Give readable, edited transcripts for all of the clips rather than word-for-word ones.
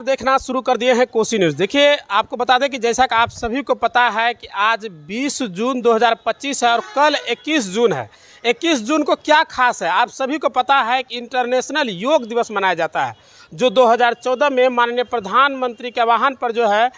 देखना शुरू कर दिए हैं कोसी न्यूज़। देखिए, आपको बता दें कि जैसा कि आप सभी को पता है कि आज 20 जून 2025 है और कल 21 जून है। 21 जून को क्या खास है, आप सभी को पता है कि इंटरनेशनल योग दिवस मनाया जाता है, जो 2014 में माननीय प्रधानमंत्री के आह्वान पर जो है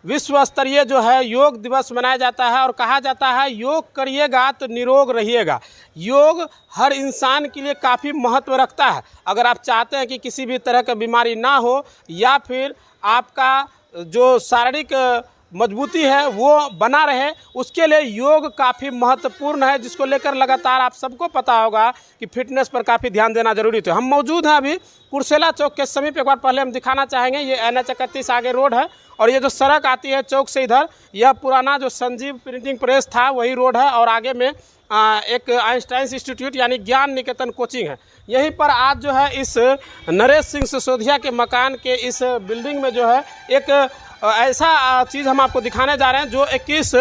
विश्व स्तरीय जो है योग दिवस मनाया जाता है। और कहा जाता है योग करिएगा तो निरोग रहिएगा। योग हर इंसान के लिए काफ़ी महत्व रखता है। अगर आप चाहते हैं कि किसी भी तरह की बीमारी ना हो या फिर आपका जो शारीरिक मजबूती है वो बना रहे, उसके लिए योग काफ़ी महत्वपूर्ण है, जिसको लेकर लगातार आप सबको पता होगा कि फिटनेस पर काफ़ी ध्यान देना जरूरी है। हम मौजूद हैं अभी कुर्सेला चौक के समीप। एक बार पहले हम दिखाना चाहेंगे, ये NH 31 आगे रोड है और ये जो सड़क आती है चौक से इधर, यह पुराना जो संजीव प्रिंटिंग प्रेस था वही रोड है और आगे में एक आइंस्टाइन इंस्टीट्यूट यानी ज्ञान निकेतन कोचिंग है। यहीं पर आज जो है इस नरेश सिंह सिसोदिया के मकान के इस बिल्डिंग में जो है एक ऐसा चीज़ हम आपको दिखाने जा रहे हैं जो 21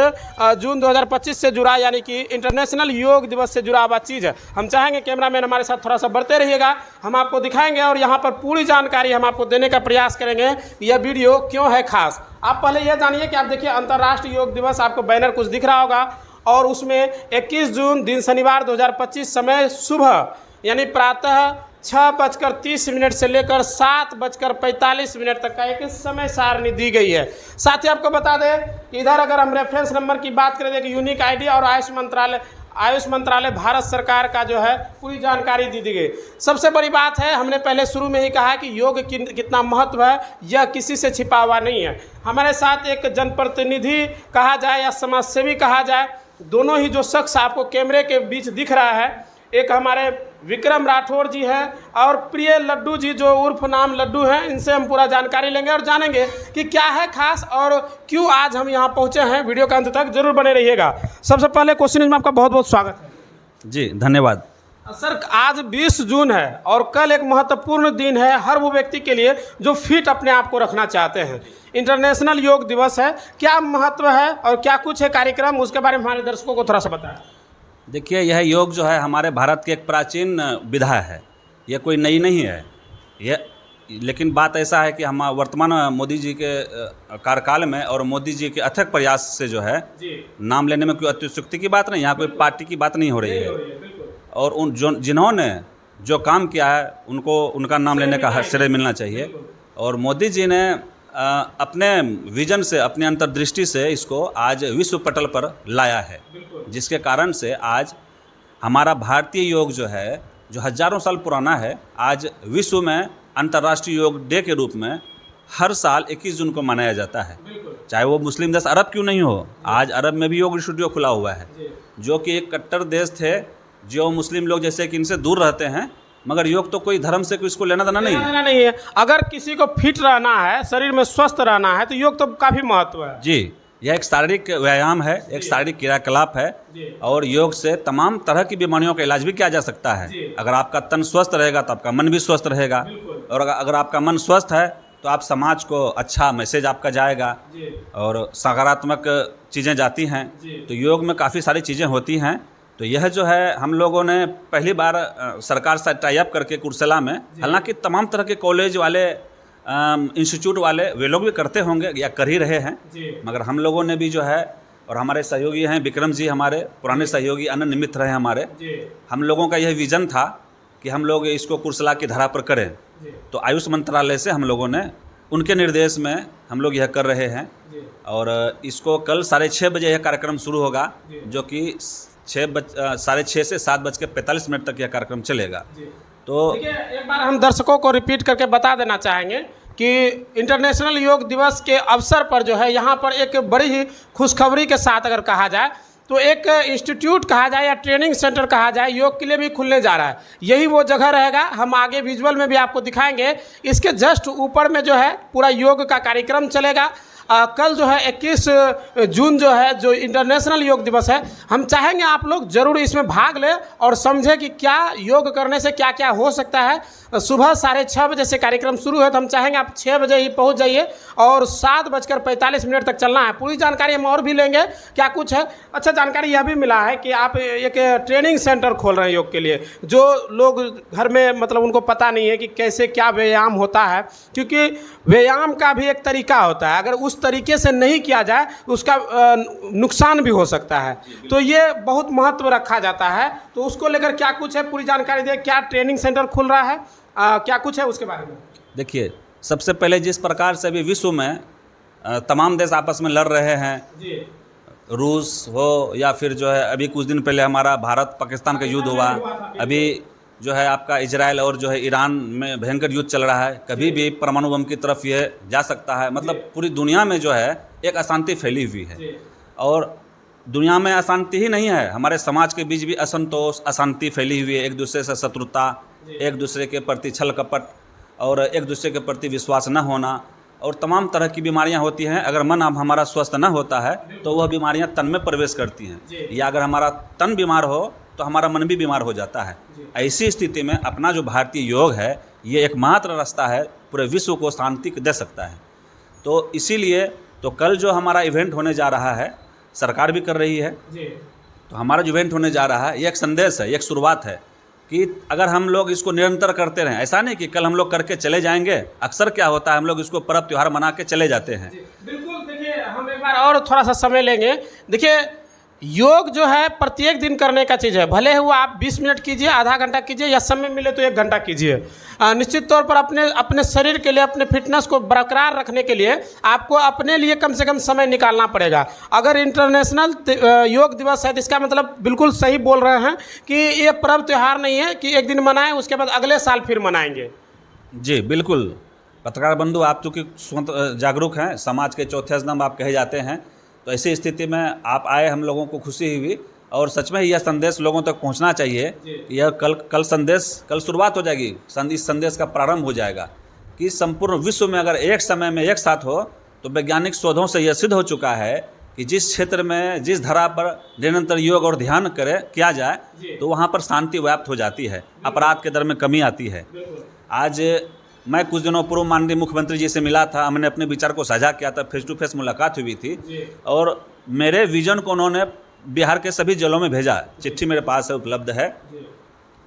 जून 2025 से जुड़ा, यानी कि इंटरनेशनल योग दिवस से जुड़ा हुआ चीज़ है। हम चाहेंगे कैमरामैन हमारे साथ थोड़ा सा बढ़ते रहिएगा, हम आपको दिखाएंगे और यहाँ पर पूरी जानकारी हम आपको देने का प्रयास करेंगे। यह वीडियो क्यों है खास, आप पहले यह जानिए कि आप देखिए अंतर्राष्ट्रीय योग दिवस, आपको बैनर कुछ दिख रहा होगा और उसमें 21 जून दिन शनिवार 2025 समय सुबह यानी प्रातः 6:30 से लेकर 7:45 तक का एक समय सारणी दी गई है। साथ ही आपको बता दें कि इधर अगर हम रेफरेंस नंबर की बात करें कि यूनिक आईडी और आयुष मंत्रालय भारत सरकार का जो है पूरी जानकारी दी गई। सबसे बड़ी बात है, हमने पहले शुरू में ही कहा कि योग कितना महत्व है यह किसी से छिपा हुआ नहीं है। हमारे साथ एक जनप्रतिनिधि कहा जाए या समाजसेवी कहा जाए, दोनों ही जो शख्स आपको कैमरे के बीच दिख रहा है, एक हमारे विक्रम राठौर जी हैं और प्रिय लड्डू जी जो उर्फ नाम लड्डू हैं, इनसे हम पूरा जानकारी लेंगे और जानेंगे कि क्या है खास और क्यों आज हम यहाँ पहुँचे हैं। वीडियो के अंत तक जरूर बने रहिएगा। सबसे पहले कोसी न्यूज़ में आपका बहुत बहुत स्वागत है। जी धन्यवाद सर। आज 20 जून है और कल एक महत्वपूर्ण दिन है हर वो व्यक्ति के लिए जो फिट अपने आप को रखना चाहते हैं। इंटरनेशनल योग दिवस है, क्या महत्व है और क्या कुछ है कार्यक्रम, उसके बारे में हमारे दर्शकों को थोड़ा सा बताएं। देखिए, यह योग जो है हमारे भारत की एक प्राचीन विधा है, यह कोई नई नहीं है यह। लेकिन बात ऐसा है कि हम वर्तमान मोदी जी के कार्यकाल में और मोदी जी के अथक प्रयास से जो है नाम लेने में कोई अत्युक्ति की बात नहीं, यहाँ कोई पार्टी की बात नहीं हो रही है। और उन जिन्होंने जो काम किया है उनको उनका नाम लेने का श्रेय मिलना चाहिए। और मोदी जी ने अपने विजन से, अपनी अंतर्दृष्टि से इसको आज विश्व पटल पर लाया है, जिसके कारण से आज हमारा भारतीय योग जो है, जो हजारों साल पुराना है, आज विश्व में अंतर्राष्ट्रीय योग डे के रूप में हर साल 21 जून को मनाया जाता है। चाहे वो मुस्लिम देश अरब क्यों नहीं हो, आज अरब में भी योग स्टूडियो खुला हुआ है, जो कि एक कट्टर देश थे, जो मुस्लिम लोग जैसे कि इनसे दूर रहते हैं, मगर योग तो कोई धर्म से इसको लेना देना नहीं है। अगर किसी को फिट रहना है, शरीर में स्वस्थ रहना है, तो योग तो काफ़ी महत्व है। जी, यह एक शारीरिक व्यायाम है, एक शारीरिक क्रियाकलाप है और योग से तमाम तरह की बीमारियों का इलाज भी किया जा सकता है। अगर आपका तन स्वस्थ रहेगा तो आपका मन भी स्वस्थ रहेगा, और अगर आपका मन स्वस्थ है तो आप समाज को अच्छा मैसेज आपका जाएगा और सकारात्मक चीज़ें जाती हैं। तो योग में काफ़ी सारी चीज़ें होती हैं। तो यह जो है हम लोगों ने पहली बार सरकार से टाई अप करके कुर्सेला में, हालांकि तमाम तरह के कॉलेज वाले, इंस्टीट्यूट वाले वे लोग भी करते होंगे या कर ही रहे हैं, मगर हम लोगों ने भी जो है, और हमारे सहयोगी हैं विक्रम जी, हमारे पुराने सहयोगी अनन्य मित्र हैं हमारे, हम लोगों का यह विज़न था कि हम लोग इसको कुर्सेला की धरा पर करें। तो आयुष मंत्रालय से हम लोगों ने, उनके निर्देश में हम लोग यह कर रहे हैं और इसको कल 6:30 बजे यह कार्यक्रम शुरू होगा, जो कि 6:30 से 7:45 तक यह कार्यक्रम चलेगा। तो देखिए, एक बार हम दर्शकों को रिपीट करके बता देना चाहेंगे कि इंटरनेशनल योग दिवस के अवसर पर जो है यहाँ पर एक बड़ी ही खुशखबरी के साथ अगर कहा जाए तो एक इंस्टीट्यूट कहा जाए या ट्रेनिंग सेंटर कहा जाए, योग के लिए भी खुलने जा रहा है। यही वो जगह रहेगा, हम आगे विजुअल में भी आपको दिखाएंगे। इसके जस्ट ऊपर में जो है पूरा योग का कार्यक्रम चलेगा। कल जो है 21 जून जो है, जो इंटरनेशनल योग दिवस है, हम चाहेंगे आप लोग ज़रूर इसमें भाग लें और समझें कि क्या योग करने से क्या क्या हो सकता है। सुबह 6:30 बजे से कार्यक्रम शुरू है, तो हम चाहेंगे आप 6 बजे ही पहुंच जाइए और 7:45 तक चलना है। पूरी जानकारी हम और भी लेंगे क्या कुछ है। अच्छा, जानकारी यह भी मिला है कि आप एक ट्रेनिंग सेंटर खोल रहे हैं योग के लिए, जो लोग घर में मतलब उनको पता नहीं है कि कैसे क्या व्यायाम होता है, क्योंकि व्यायाम का भी एक तरीका होता है, अगर उस तरीके से नहीं किया जाए उसका नुकसान भी हो सकता है, तो ये बहुत महत्व रखा जाता है। तो उसको लेकर क्या कुछ है, पूरी जानकारी दें। क्या ट्रेनिंग सेंटर खुल रहा है, क्या कुछ है उसके बारे में? देखिए, सबसे पहले जिस प्रकार से अभी विश्व में तमाम देश आपस में लड़ रहे हैं, रूस हो या फिर जो है अभी कुछ दिन पहले हमारा भारत पाकिस्तान का युद्ध हुआ, अभी जो है आपका इजराइल और जो है ईरान में भयंकर युद्ध चल रहा है, कभी भी परमाणु बम की तरफ ये जा सकता है। मतलब पूरी दुनिया में जो है एक अशांति फैली हुई है, और दुनिया में अशांति ही नहीं है, हमारे समाज के बीच भी असंतोष, अशांति फैली हुई है, एक दूसरे से शत्रुता, एक दूसरे के प्रति छल कपट और एक दूसरे के प्रति विश्वास न होना, और तमाम तरह की बीमारियां होती हैं। अगर मन अब हमारा स्वस्थ न होता है तो वह बीमारियां तन में प्रवेश करती हैं, या अगर हमारा तन बीमार हो तो हमारा मन भी बीमार हो जाता है। ऐसी स्थिति में अपना जो भारतीय योग है, ये एकमात्र रास्ता है पूरे विश्व को शांति दे सकता है। तो इसीलिए तो कल जो हमारा इवेंट होने जा रहा है, सरकार भी कर रही है, तो हमारा जो इवेंट होने जा रहा है ये एक संदेश है, एक शुरुआत है कि अगर हम लोग इसको निरंतर करते रहें, ऐसा नहीं कि कल हम लोग करके चले जाएंगे। अक्सर क्या होता है, हम लोग इसको पर्व त्यौहार मना के चले जाते हैं। बिल्कुल, देखिए हम एक बार और थोड़ा सा समय लेंगे। देखिए, योग जो है प्रत्येक दिन करने का चीज़ है, भले वो आप 20 मिनट कीजिए, आधा घंटा कीजिए, या समय मिले तो 1 घंटा कीजिए। निश्चित तौर पर अपने शरीर के लिए, अपने फिटनेस को बरकरार रखने के लिए आपको अपने लिए कम से कम समय निकालना पड़ेगा। अगर इंटरनेशनल योग दिवस है तो इसका मतलब बिल्कुल सही बोल रहे हैं कि ये पर्व त्यौहार नहीं है कि एक दिन मनाएं उसके बाद अगले साल फिर मनाएंगे। जी बिल्कुल, पत्रकार बंधु, आप चूँकि जागरूक हैं, समाज के चौथे स्तंभ आप कहे जाते हैं, तो ऐसी स्थिति में आप आए, हम लोगों को खुशी हुई, और सच में यह संदेश लोगों तक पहुंचना चाहिए। यह कल शुरुआत हो जाएगी, इस संदेश का प्रारंभ हो जाएगा कि संपूर्ण विश्व में अगर एक समय में एक साथ हो, तो वैज्ञानिक शोधों से यह सिद्ध हो चुका है कि जिस क्षेत्र में, जिस धरा पर निरंतर योग और ध्यान किया जाए, तो वहाँ पर शांति व्याप्त हो जाती है, अपराध के दर में कमी आती है। आज मैं कुछ दिनों पूर्व माननीय मुख्यमंत्री जी से मिला था, हमने अपने विचार को साझा किया था, फेस टू फेस मुलाकात हुई थी, और मेरे विजन को उन्होंने बिहार के सभी जिलों में भेजा, चिट्ठी मेरे पास है, उपलब्ध है।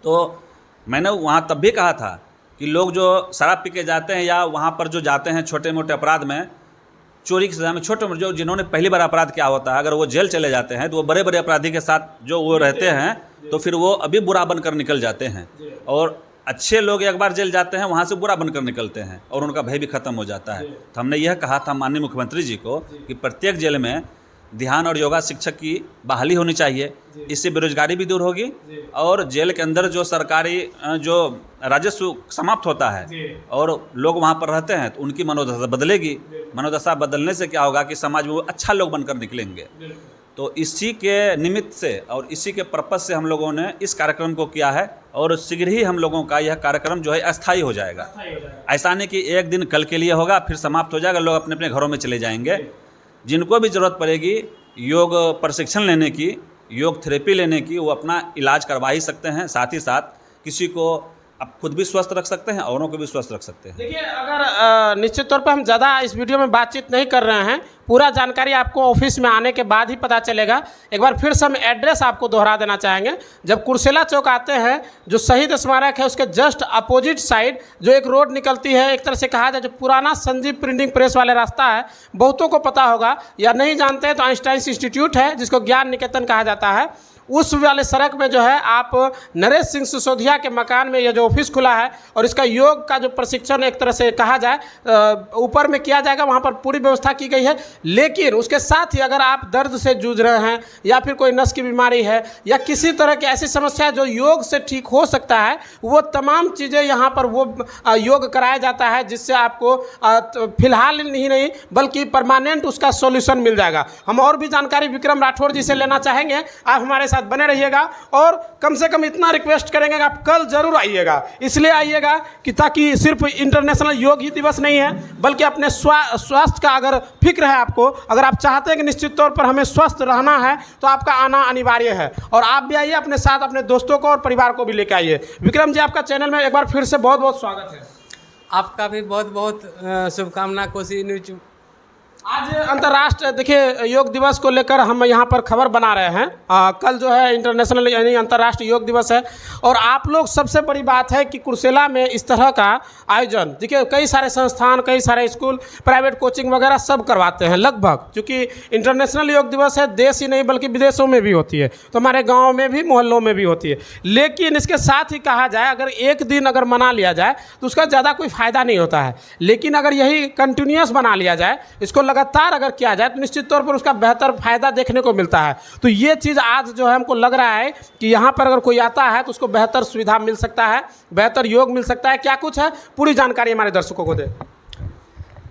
तो मैंने वहाँ तब भी कहा था कि लोग जो शराब पी के जाते हैं या वहाँ पर जो जाते हैं छोटे मोटे अपराध में, चोरी की सज़ा में, छोटे मोटे जो जिन्होंने पहली बार अपराध किया होता है, अगर वो जेल चले जाते हैं तो वो बड़े बड़े अपराधी के साथ जो वो रहते हैं, तो फिर वो अभी बुरा बनकर निकल जाते हैं, और अच्छे लोग एक बार जेल जाते हैं वहाँ से बुरा बनकर निकलते हैं और उनका भय भी खत्म हो जाता है। तो हमने यह कहा था माननीय मुख्यमंत्री जी को कि प्रत्येक जेल में ध्यान और योगा शिक्षक की बहाली होनी चाहिए, इससे बेरोजगारी भी दूर होगी, और जेल के अंदर जो सरकारी जो राजस्व समाप्त होता है और लोग वहाँ पर रहते हैं, तो उनकी मनोदशा बदलेगी। मनोदशा बदलने से क्या होगा कि समाज में वो अच्छा लोग बनकर निकलेंगे। तो इसी के निमित्त से और इसी के पर्पज से हम लोगों ने इस कार्यक्रम को किया है, और शीघ्र ही हम लोगों का यह कार्यक्रम जो है अस्थायी हो जाएगा। ऐसा नहीं कि एक दिन कल के लिए होगा फिर समाप्त हो जाएगा, लोग अपने अपने घरों में चले जाएंगे। जिनको भी ज़रूरत पड़ेगी योग प्रशिक्षण लेने की, योग थेरेपी लेने की, वो अपना इलाज करवा ही सकते हैं। साथ ही साथ किसी को आप खुद भी स्वस्थ रख सकते हैं, औरों को भी स्वस्थ रख सकते हैं। देखिए, अगर निश्चित तौर पर हम ज़्यादा इस वीडियो में बातचीत नहीं कर रहे हैं, पूरा जानकारी आपको ऑफिस में आने के बाद ही पता चलेगा। एक बार फिर से हम एड्रेस आपको दोहरा देना चाहेंगे। जब कुर्सेला चौक आते हैं, जो शहीद स्मारक है उसके जस्ट अपोजिट साइड जो एक रोड निकलती है, एक तरह से कहा जाए जो पुराना संजीव प्रिंटिंग प्रेस वाले रास्ता है, बहुतों को पता होगा, या नहीं जानते हैं तो आइंस्टाइन इंस्टीट्यूट है जिसको ज्ञान निकेतन कहा जाता है, उस वाले सड़क में जो है आप नरेश सिंह सिसोदिया के मकान में यह जो ऑफिस खुला है, और इसका योग का जो प्रशिक्षण एक तरह से कहा जाए ऊपर में किया जाएगा, वहाँ पर पूरी व्यवस्था की गई है। लेकिन उसके साथ ही अगर आप दर्द से जूझ रहे हैं, या फिर कोई नस की बीमारी है, या किसी तरह की ऐसी समस्या जो योग से ठीक हो सकता है, वो तमाम चीज़ें यहाँ पर वो योग कराया जाता है, जिससे आपको फिलहाल नहीं बल्कि परमानेंट उसका सॉल्यूशन मिल जाएगा। हम और भी जानकारी विक्रम राठौड़ जी से लेना चाहेंगे, आप हमारे साथ बने रहिएगा और कम से कम इतना रिक्वेस्ट करेंगे कि आप कल जरूर आइएगा। इसलिए आइएगा कि ताकि सिर्फ इंटरनेशनल योग ही दिवस नहीं है, बल्कि अपने स्वास्थ्य का अगर फिक्र है आपको, अगर आप चाहते हैं कि निश्चित तौर पर हमें स्वस्थ रहना है, तो आपका आना अनिवार्य है। और आप भी आइए, अपने साथ अपने दोस्तों को और परिवार को भी लेकर आइए। विक्रम जी, आपका चैनल में एक बार फिर से बहुत बहुत स्वागत है। आपका भी बहुत बहुत शुभकामना कोसी न्यूज। आज अंतर्राष्ट्रीय देखिए योग दिवस को लेकर हम यहाँ पर खबर बना रहे हैं। कल जो है इंटरनेशनल यानी अंतर्राष्ट्रीय योग दिवस है, और आप लोग सबसे बड़ी बात है कि कुर्सेला में इस तरह का आयोजन देखिए कई सारे संस्थान, कई सारे स्कूल, प्राइवेट कोचिंग वगैरह सब करवाते हैं लगभग, क्योंकि इंटरनेशनल योग दिवस है, देश ही नहीं बल्कि विदेशों में भी होती है, तो हमारे गाँव में भी, मोहल्लों में भी होती है। लेकिन इसके साथ ही कहा जाए, अगर एक दिन अगर मना लिया जाए तो उसका ज़्यादा कोई फ़ायदा नहीं होता है। लेकिन अगर यही कंटिन्यूस बना लिया जाए, इसको लगातार अगर किया जाए, तो निश्चित तौर पर उसका बेहतर फायदा देखने को मिलता है। तो ये चीज़ आज जो है हमको लग रहा है कि यहाँ पर अगर कोई आता है तो उसको बेहतर सुविधा मिल सकता है, बेहतर योग मिल सकता है। क्या कुछ है, पूरी जानकारी हमारे दर्शकों को दे।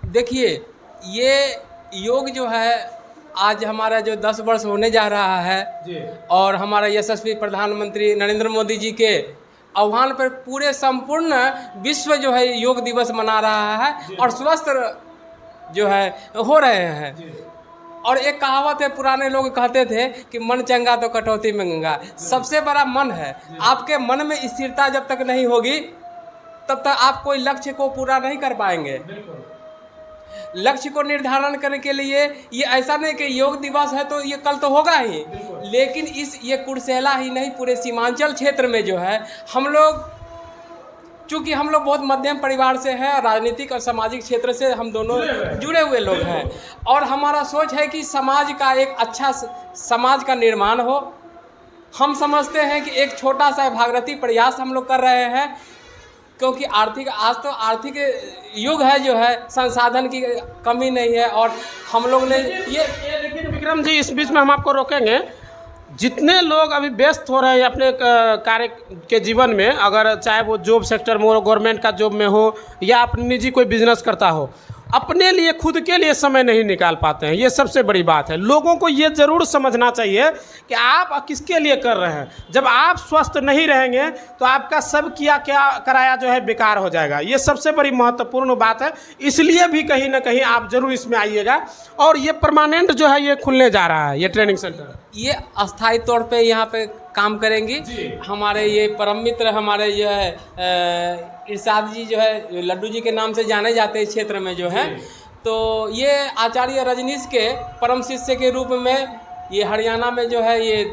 देखिए, ये योग जो है आज हमारा जो 10 वर्ष होने जा रहा है जी। और हमारा यशस्वी प्रधानमंत्री नरेंद्र मोदी जी के आह्वान पर पूरे संपूर्ण विश्व जो है योग दिवस मना रहा है और स्वस्थ जो है हो रहे हैं। और एक कहावत है, पुराने लोग कहते थे कि मन चंगा तो कटौती में गंगा। सबसे बड़ा मन है। आपके मन में स्थिरता जब तक नहीं होगी तब तक आप कोई लक्ष्य को पूरा नहीं कर पाएंगे। लक्ष्य को निर्धारण करने के लिए ये ऐसा नहीं कि योग दिवस है तो ये कल तो होगा ही, लेकिन ये कुर्सेला ही नहीं, पूरे सीमांचल क्षेत्र में जो है हम लोग, चूँकि हम लोग बहुत मध्यम परिवार से हैं, राजनीतिक और सामाजिक क्षेत्र से हम दोनों जुड़े हुए लोग हैं, और हमारा सोच है कि समाज का एक अच्छा समाज का निर्माण हो। हम समझते हैं कि एक छोटा सा भागीरथी प्रयास हम लोग कर रहे हैं, क्योंकि आज तो आर्थिक युग है, जो है संसाधन की कमी नहीं है, और हम लोग ने ये लेकिन विक्रम जी, इस बीच में हम आपको रोकेंगे। जितने लोग अभी व्यस्त हो रहे हैं अपने कार्य के जीवन में, अगर चाहे वो जॉब सेक्टर में हो, गवर्नमेंट का जॉब में हो, या अपनी निजी कोई बिजनेस करता हो, अपने लिए, खुद के लिए समय नहीं निकाल पाते हैं। ये सबसे बड़ी बात है। लोगों को ये ज़रूर समझना चाहिए कि आप किसके लिए कर रहे हैं। जब आप स्वस्थ नहीं रहेंगे तो आपका सब किया क्या कराया जो है बेकार हो जाएगा। ये सबसे बड़ी महत्वपूर्ण बात है। इसलिए भी कहीं ना कहीं आप ज़रूर इसमें आइएगा। और ये परमानेंट जो है ये खुलने जा रहा है, ये ट्रेनिंग सेंटर, ये अस्थायी तौर पे यहाँ पे काम करेंगी। हमारे ये परम मित्र, हमारे जो है इरशाद जी जो है लड्डू जी के नाम से जाने जाते हैं इस क्षेत्र में जो है, तो ये आचार्य रजनीश के परम शिष्य के रूप में ये हरियाणा में जो है ये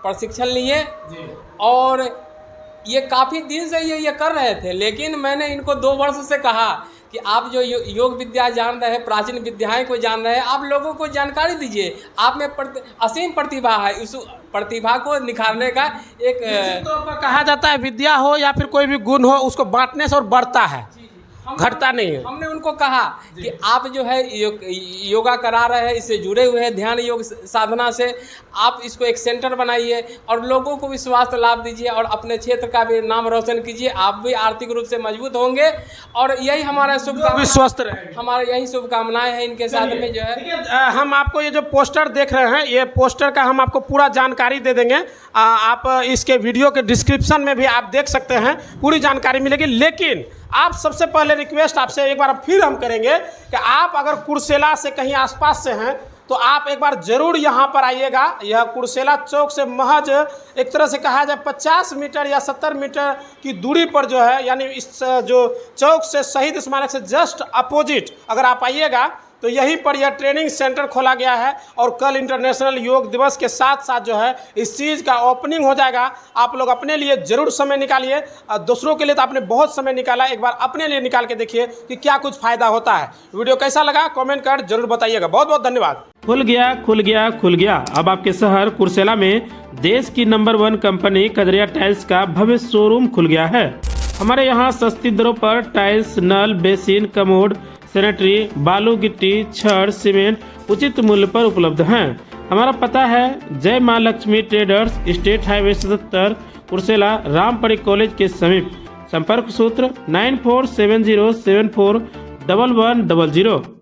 प्रशिक्षण लिए, और ये काफ़ी दिन से ये कर रहे थे। लेकिन मैंने इनको 2 वर्ष से कहा कि आप जो योग विद्या जान रहे हैं, प्राचीन विद्याएं को जान रहे हैं, आप लोगों को जानकारी दीजिए। आप में असीम प्रतिभा है, इस प्रतिभा को निखारने का एक तो कहा जाता है विद्या हो या फिर कोई भी गुण हो, उसको बांटने से और बढ़ता है, घटता नहीं है। हमने उनको कहा कि आप जो है योगा करा रहे हैं, इससे जुड़े हुए हैं, ध्यान योग साधना से, आप इसको एक सेंटर बनाइए और लोगों को भी स्वास्थ्य लाभ दीजिए और अपने क्षेत्र का भी नाम रोशन कीजिए। आप भी आर्थिक रूप से मजबूत होंगे, और यही हमारा शुभकामना, स्वस्थ रहेंगे, हमारे यही शुभकामनाएं हैं इनके साथ में जो है। हम आपको ये जो पोस्टर देख रहे हैं, ये पोस्टर का हम आपको पूरा जानकारी दे देंगे। आप इसके वीडियो के डिस्क्रिप्शन में भी आप देख सकते हैं, पूरी जानकारी मिलेगी। लेकिन आप सबसे पहले रिक्वेस्ट आपसे एक बार फिर हम करेंगे कि आप अगर कुर्सेला से कहीं आसपास से हैं तो आप एक बार ज़रूर यहाँ पर आइएगा। यह कुर्सेला चौक से महज एक तरह से कहा जाए 50 मीटर या 70 मीटर की दूरी पर जो है, यानी इस जो चौक से शहीद स्मारक से जस्ट अपोजिट अगर आप आइएगा तो यहीं पर यह ट्रेनिंग सेंटर खोला गया है। और कल इंटरनेशनल योग दिवस के साथ साथ जो है इस चीज़ का ओपनिंग हो जाएगा। आप लोग अपने लिए ज़रूर समय निकालिए। दूसरों के लिए तो आपने बहुत समय निकाला, एक बार अपने लिए निकाल के देखिए कि क्या कुछ फ़ायदा होता है। वीडियो कैसा लगा कमेंट कर जरूर बताइएगा। बहुत बहुत धन्यवाद। खुल गया। अब आपके शहर कुर्सेला में देश की नंबर 1 कंपनी कजरिया टाइल्स का भव्य शोरूम खुल गया है। हमारे यहाँ सस्ती दरों पर टाइल्स, नल, बेसिन, कमोड, सैनिटरी, बालू, गिट्टी, छड़, सीमेंट उचित मूल्य पर उपलब्ध हैं। हमारा पता है जय माँ Lakshmi traders, state highway 77, Kursela, Rampari college के समीप। संपर्क सूत्र 9470741100।